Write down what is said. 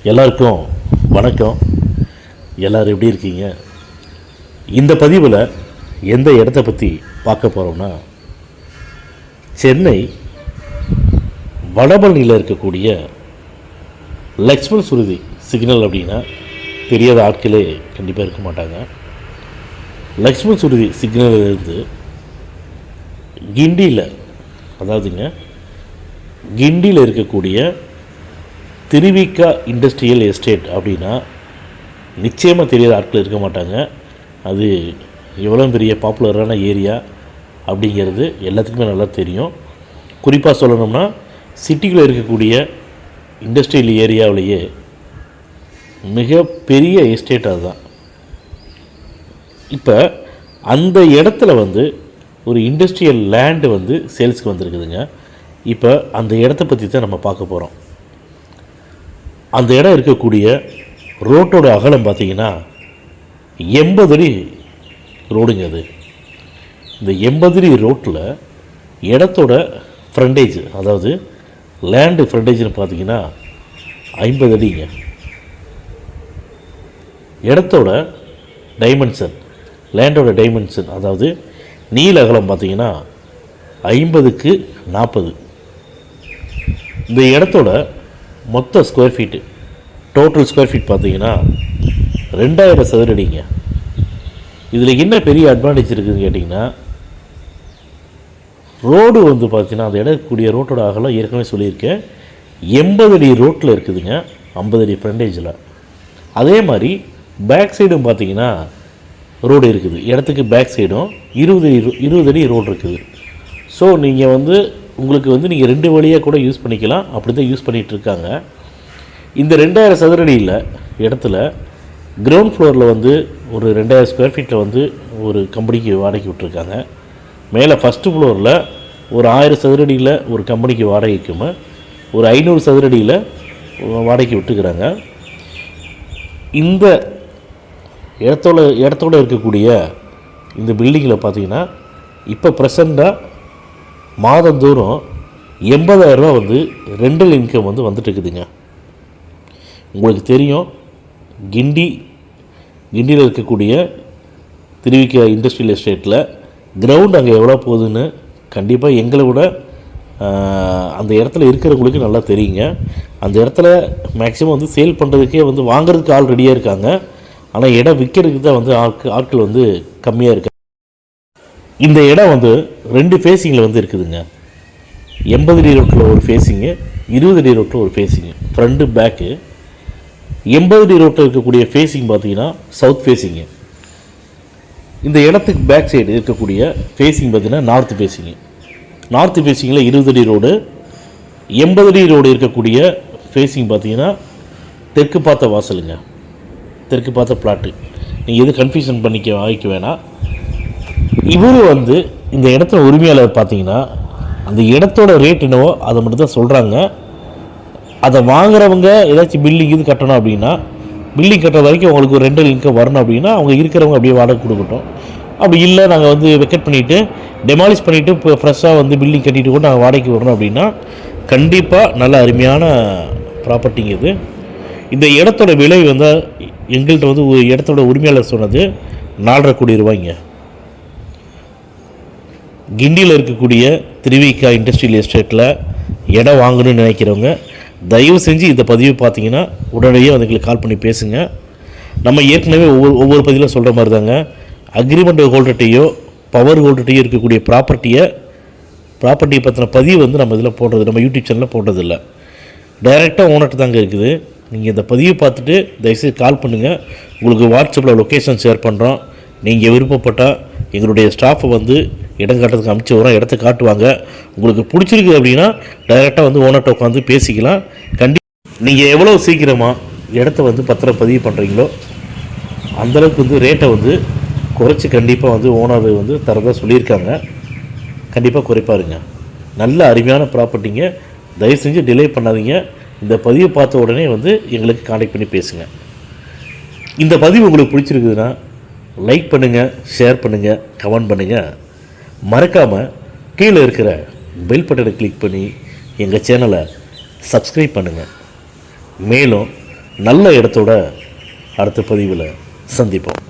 எல்லாருக்கும் வணக்கம். எல்லோரும் எப்படி இருக்கீங்க? இந்த பதிவில் எந்த இடத்த பற்றி பார்க்க போகிறோம்னா, சென்னை வடபழனியில் இருக்கக்கூடிய லக்ஷ்மண் சுருதி சிக்னல் அப்படின்னா தெரியாத ஆட்களே கண்டிப்பாக இருக்க மாட்டாங்க. லக்ஷ்மண் சுருதி சிக்னலிருந்து கிண்டியில், அதாவதுங்க கிண்டியில் இருக்கக்கூடிய திருவிக்கா இண்டஸ்ட்ரியல் எஸ்டேட் அப்படின்னா நிச்சயமாக தெரியாத ஆட்கள் இருக்க மாட்டாங்க. அது எவ்வளோ பெரிய பாப்புலரான ஏரியா அப்படிங்கிறது எல்லாத்துக்குமே நல்லா தெரியும். குறிப்பாக சொல்லணும்னா சிட்டிக்குள்ளே இருக்கக்கூடிய இண்டஸ்ட்ரியல் ஏரியாவிலேயே மிக பெரிய எஸ்டேட் அதுதான். இப்போ அந்த இடத்துல ஒரு இண்டஸ்ட்ரியல் லேண்டு சேல்ஸுக்கு வந்திருக்குதுங்க. இப்போ அந்த இடத்த பற்றி தான் நம்ம பார்க்க போகிறோம். அந்த இடம் இருக்கக்கூடிய ரோட்டோட அகலம் பார்த்திங்கன்னா 80 அடி ரோடுங்க. அது இந்த 80 அடி ரோட்டில் இடத்தோட ஃப்ரண்டேஜ், அதாவது லேண்டு ஃப்ரண்டேஜ்னு பார்த்திங்கன்னா 50 அடிங்க. இடத்தோட டைமென்ஷன், லேண்டோட டைமென்ஷன், அதாவது நீல அகலம் பார்த்திங்கன்னா 50க்கு 40. இந்த இடத்தோட மொத்த square feet, total square feet பார்த்திங்கன்னா 2000 சதுர அடிங்க. இதில் என்ன பெரிய அட்வான்டேஜ் இருக்குதுன்னு கேட்டிங்கன்னா, ரோடு பார்த்திங்கன்னா அந்த இடம் இருக்கக்கூடிய ரோட்டோட அகலம் ஏற்கனவே சொல்லியிருக்கேன் 80 அடி ரோட்டில் இருக்குதுங்க, 50 அடி ஃப்ரண்டேஜில். அதே மாதிரி பேக் சைடும் பார்த்திங்கன்னா ரோடு இருக்குது. இடத்துக்கு பேக் சைடும் 20 அடி ரோடு இருக்குது. ஸோ நீங்கள் உங்களுக்கு நீங்கள் 2 வழியாக கூட யூஸ் பண்ணிக்கலாம். அப்படி தான் யூஸ் பண்ணிகிட்ருக்காங்க. இந்த 2000 சதுர அடியில் இடத்துல கிரவுண்ட் ஃப்ளோரில் ஒரு 2000 ஸ்கொயர் ஃபீட்டில் ஒரு கம்பெனிக்கு வாடகைக்கு விட்டுருக்காங்க. மேலே ஃபஸ்ட்டு ஃப்ளோரில் ஒரு 1000 சதுர அடியில் ஒரு கம்பெனிக்கு வாடகைக்குமே ஒரு 500 சதுர அடியில் வாடகைக்கு விட்டுக்கிறாங்க. இந்த இடத்தோட இருக்கக்கூடிய இந்த பில்டிங்கில் பார்த்திங்கன்னா இப்போ ப்ரெசண்ட்டாக மாதந்தோறும் 80,000 ரூபா ரெண்டல் இன்கம் வந்துட்டு இருக்குதுங்க. உங்களுக்கு தெரியும், கிண்டியில் இருக்கக்கூடிய திருவிக்கா இண்டஸ்ட்ரியல் எஸ்டேட்டில் கிரவுண்ட் அங்கே எவ்வளோ போகுதுன்னு கண்டிப்பாக எங்களை விட அந்த இடத்துல இருக்கிறவங்களுக்கு நல்லா தெரியுங்க. அந்த இடத்துல மேக்ஸிமம் சேல் பண்ணுறதுக்கே வாங்குறதுக்கு ஆள் ரெடியாக இருக்காங்க. ஆனால் இடம் விற்கிறதுக்கு தான் ஆட்கள் கம்மியாக இருக்காங்க. இந்த இடம் 2 ஃபேஸிங்கில் இருக்குதுங்க. 80 அடி ரோட்டில் ஒரு ஃபேஸிங்கு, 20 அடி ரோட்டில் ஒரு ஃபேஸிங்கு, ஃப்ரண்ட்டு பேக்கு. 80 அடி ரோட்டில் இருக்கக்கூடிய ஃபேஸிங் பார்த்திங்கன்னா சவுத் ஃபேஸிங்கு. இந்த இடத்துக்கு பேக் சைடு இருக்கக்கூடிய ஃபேஸிங் பார்த்திங்கன்னா நார்த்து ஃபேஸிங்கு. நார்த்து ஃபேஸிங்கில் 20 அடி ரோடு. 80 அடி ரோடு இருக்கக்கூடிய ஃபேஸிங் பார்த்திங்கன்னா தெற்கு பார்த்த வாசலுங்க, தெற்கு பார்த்த பிளாட்டு. நீங்கள் எது கன்ஃபியூஷன் ஆகிக்க வேணாம். இவர் இந்த இடத்துல உரிமையாளர் பார்த்தீங்கன்னா அந்த இடத்தோட ரேட் என்னவோ அதை மட்டும் தான் சொல்கிறாங்க. அதை வாங்குறவங்க ஏதாச்சும் பில்டிங் இது கட்டணும் அப்படின்னா, பில்டிங் கட்டுற வரைக்கும் அவங்களுக்கு ஒரு ரெண்டல் இன்கம் வரணும் அப்படின்னா அவங்க இருக்கிறவங்க அப்படியே வாடகை கொடுக்கட்டும். அப்படி இல்லை, நாங்கள் வெக்கெட் பண்ணிவிட்டு டெமாலிஷ் பண்ணிவிட்டு இப்போ ஃப்ரெஷ்ஷாக பில்டிங் கட்டிட்டு கூட நாங்கள் வாடகைக்கு வரணும் அப்படின்னா கண்டிப்பாக நல்ல அருமையான ப்ராப்பர்ட்டிங்க இது. இந்த இடத்தோட விலை எங்கள்கிட்ட ஒரு இடத்தோட உரிமையாளர் சொன்னது 4.5 கோடி ரூபாய்ங்க. கிண்டியில் இருக்கக்கூடிய திருவிக்கா இண்டஸ்ட்ரியல் எஸ்டேட்டில் இடம் வாங்கணும்னு நினைக்கிறவங்க தயவு செஞ்சு இந்த பதிவை பார்த்தீங்கன்னா உடனடியாக எங்களுக்கு கால் பண்ணி பேசுங்க. நம்ம ஏற்கனவே ஒவ்வொரு பதிவில் சொல்கிற மாதிரி தாங்க, அக்ரிமெண்ட் ஹோல்டர்ட்டையோ பவர் ஹோல்டர்ட்டையோ இருக்கக்கூடிய ப்ராப்பர்ட்டியை பற்றின பதிவு நம்ம இதில் போடுறது, நம்ம யூடியூப் சேனலில் போடுறதில்ல. டைரெக்டாக ஓனர்ட்டு தாங்க இருக்குது. நீங்கள் இந்த பதிவை பார்த்துட்டு தயவுசெய்து கால் பண்ணுங்கள். உங்களுக்கு வாட்ஸ்அப்பில் லொக்கேஷன் ஷேர் பண்ணுறோம். நீங்கள் விருப்பப்பட்டால் எங்களுடைய ஸ்டாஃபை இடம் காட்டுறதுக்கு அனுப்பிச்சி வரோம். இடத்த காட்டுவாங்க. உங்களுக்கு பிடிச்சிருக்கு அப்படின்னா டைரெக்டாக ஓனர்கிட்ட உட்காந்து பேசிக்கலாம். நீங்கள் எவ்வளோ சீக்கிரமாக இடத்த பத்திரம் பதிவு பண்ணுறீங்களோ அந்தளவுக்கு ரேட்டை குறைச்சி கண்டிப்பாக ஓனர் தரதாக சொல்லியிருக்காங்க. கண்டிப்பாக குறைப்பாருங்க. நல்ல அருமையான ப்ராப்பர்ட்டிங்க. தயவு செஞ்சு டிலே பண்ணாதீங்க. இந்த பதிவை பார்த்த உடனே எங்களுக்கு கான்டாக்ட் பண்ணி பேசுங்க. இந்த பதிவு உங்களுக்கு பிடிச்சிருக்குதுன்னா லைக் பண்ணுங்கள், ஷேர் பண்ணுங்கள், கமெண்ட் பண்ணுங்கள். மறக்காமல் கீழே இருக்கிற பெல் பட்டனை கிளிக் பண்ணி எங்கள் சேனலை சப்ஸ்கிரைப் பண்ணுங்கள். மேலும் நல்ல இடத்தோட அடுத்த பதிவில் சந்திப்போம்.